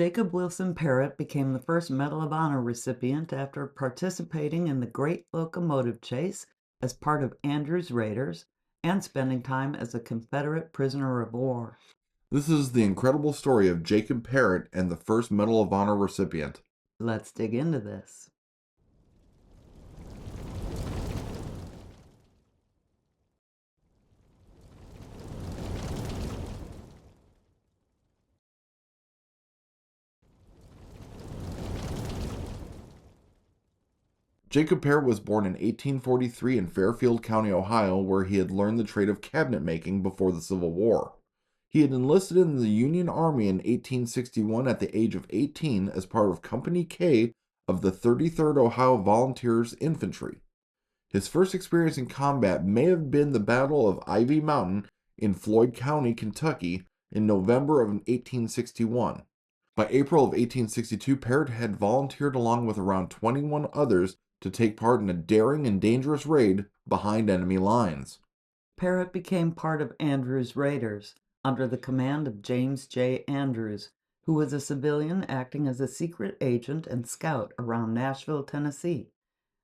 Jacob Wilson Parrott became the first Medal of Honor recipient after participating in the Great Locomotive Chase as part of Andrews Raiders and spending time as a Confederate prisoner of war. This is the incredible story of Jacob Parrott and the first Medal of Honor recipient. Let's dig into this. Jacob Parrott was born in 1843 in Fairfield County, Ohio, where he had learned the trade of cabinet making before the Civil War. He had enlisted in the Union Army in 1861 at the age of 18 as part of Company K of the 33rd Ohio Volunteers Infantry. His first experience in combat may have been the Battle of Ivy Mountain in Floyd County, Kentucky, in November of 1861. By April of 1862, Parrott had volunteered along with around 21 others to take part in a daring and dangerous raid behind enemy lines. Parrott became part of Andrews Raiders under the command of James J. Andrews, who was a civilian acting as a secret agent and scout around Nashville, Tennessee.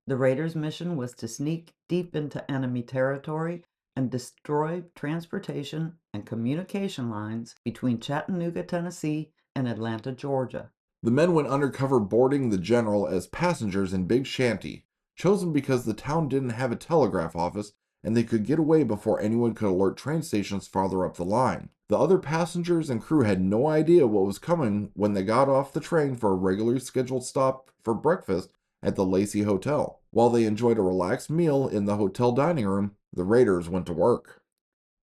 The Raiders' mission was to sneak deep into enemy territory and destroy transportation and communication lines between Chattanooga, Tennessee, and Atlanta, Georgia. The men went undercover boarding the general as passengers in Big Shanty, chosen because the town didn't have a telegraph office and they could get away before anyone could alert train stations farther up the line. The other passengers and crew had no idea what was coming when they got off the train for a regularly scheduled stop for breakfast at the Lacey Hotel. While they enjoyed a relaxed meal in the hotel dining room, the Raiders went to work.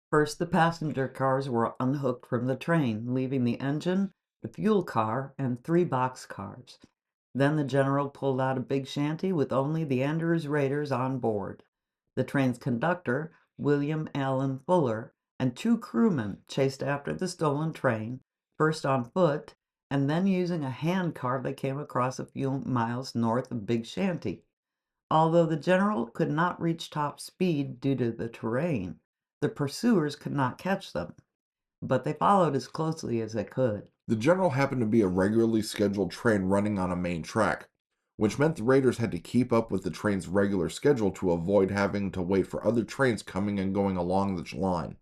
First, the passenger cars were unhooked from the train, leaving the engine, the fuel car, and 3 box cars. Then the general pulled out a big shanty with only the Andrews Raiders on board. The train's conductor, William Allen Fuller, and 2 crewmen chased after the stolen train, first on foot and then using a hand car they came across a few miles north of Big Shanty. Although the general could not reach top speed due to the terrain, the pursuers could not catch them, but they followed as closely as they could. The general happened to be a regularly scheduled train running on a main track, which meant the Raiders had to keep up with the train's regular schedule to avoid having to wait for other trains coming and going along the line.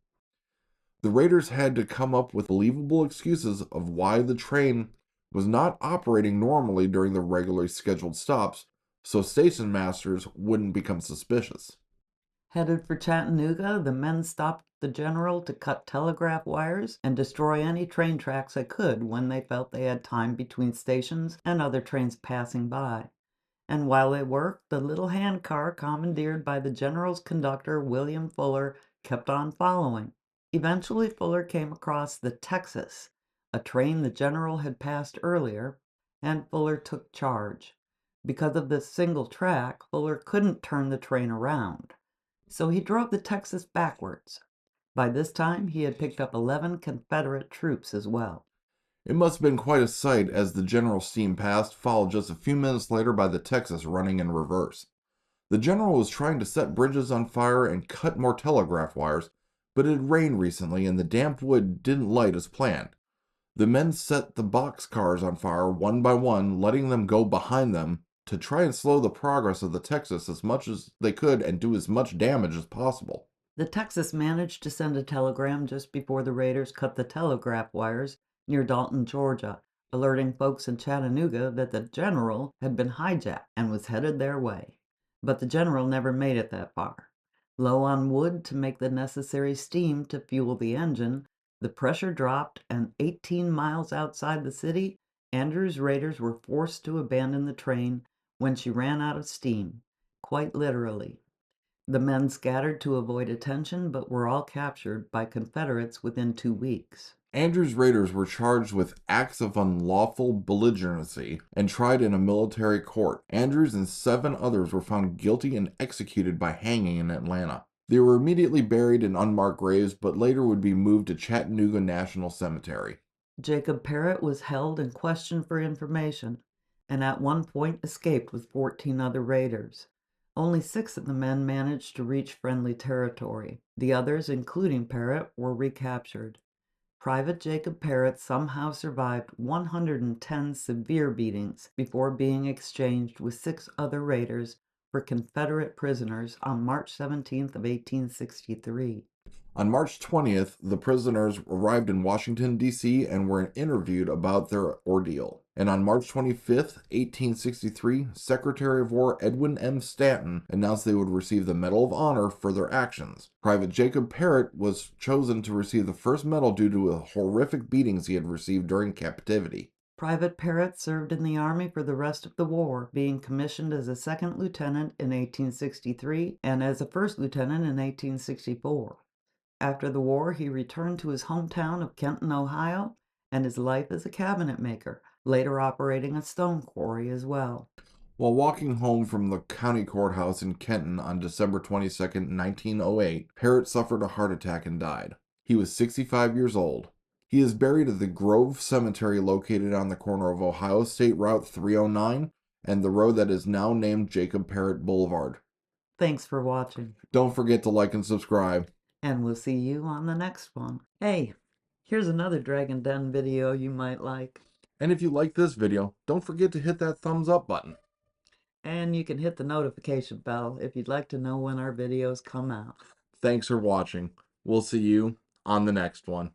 The Raiders had to come up with believable excuses of why the train was not operating normally during the regularly scheduled stops, so station masters wouldn't become suspicious. Headed for Chattanooga, the men stopped the general to cut telegraph wires and destroy any train tracks they could when they felt they had time between stations and other trains passing by. And while they worked, the little hand car commandeered by the general's conductor, William Fuller, kept on following. Eventually, Fuller came across the Texas, a train the general had passed earlier, and Fuller took charge. Because of this single track, Fuller couldn't turn the train around, so he drove the Texas backwards. By this time, he had picked up 11 Confederate troops as well. It must have been quite a sight as the general steamed past, followed just a few minutes later by the Texas running in reverse. The general was trying to set bridges on fire and cut more telegraph wires, but it had rained recently and the damp wood didn't light as planned. The men set the box cars on fire one by one, letting them go behind them to try and slow the progress of the Texas as much as they could and do as much damage as possible. The Texas managed to send a telegram just before the Raiders cut the telegraph wires near Dalton, Georgia, alerting folks in Chattanooga that the general had been hijacked and was headed their way. But the general never made it that far. Low on wood to make the necessary steam to fuel the engine, the pressure dropped, and 18 miles outside the city, Andrews' Raiders were forced to abandon the train when she ran out of steam, quite literally. The men scattered to avoid attention, but were all captured by Confederates within 2 weeks. Andrews' Raiders were charged with acts of unlawful belligerency and tried in a military court. Andrews and 7 others were found guilty and executed by hanging in Atlanta. They were immediately buried in unmarked graves, but later would be moved to Chattanooga National Cemetery. Jacob Parrott was held and questioned for information, and at one point escaped with 14 other raiders. Only 6 of the men managed to reach friendly territory. The others, including Parrott, were recaptured. Private Jacob Parrott somehow survived 110 severe beatings before being exchanged with 6 other raiders for Confederate prisoners on March 17th of 1863. On March 20th, the prisoners arrived in Washington, D.C. and were interviewed about their ordeal. And on March 25th, 1863, Secretary of War Edwin M. Stanton announced they would receive the Medal of Honor for their actions. Private Jacob Parrott was chosen to receive the first medal due to the horrific beatings he had received during captivity. Private Parrott served in the Army for the rest of the war, being commissioned as a second lieutenant in 1863 and as a first lieutenant in 1864. After the war, he returned to his hometown of Kenton, Ohio, and his life as a cabinet maker, later operating a stone quarry as well. While walking home from the county courthouse in Kenton on December 22nd, 1908, Parrott suffered a heart attack and died. He was 65 years old. He is buried at the Grove Cemetery located on the corner of Ohio State Route 309 and the road that is now named Jacob Parrott Boulevard. Thanks for watching, Don't forget to like and subscribe. and we'll see you on the next one. Hey, here's another DragonDen video you might like. And if you like this video, don't forget to hit that thumbs up button. And you can hit the notification bell if you'd like to know when our videos come out. Thanks for watching. We'll see you on the next one.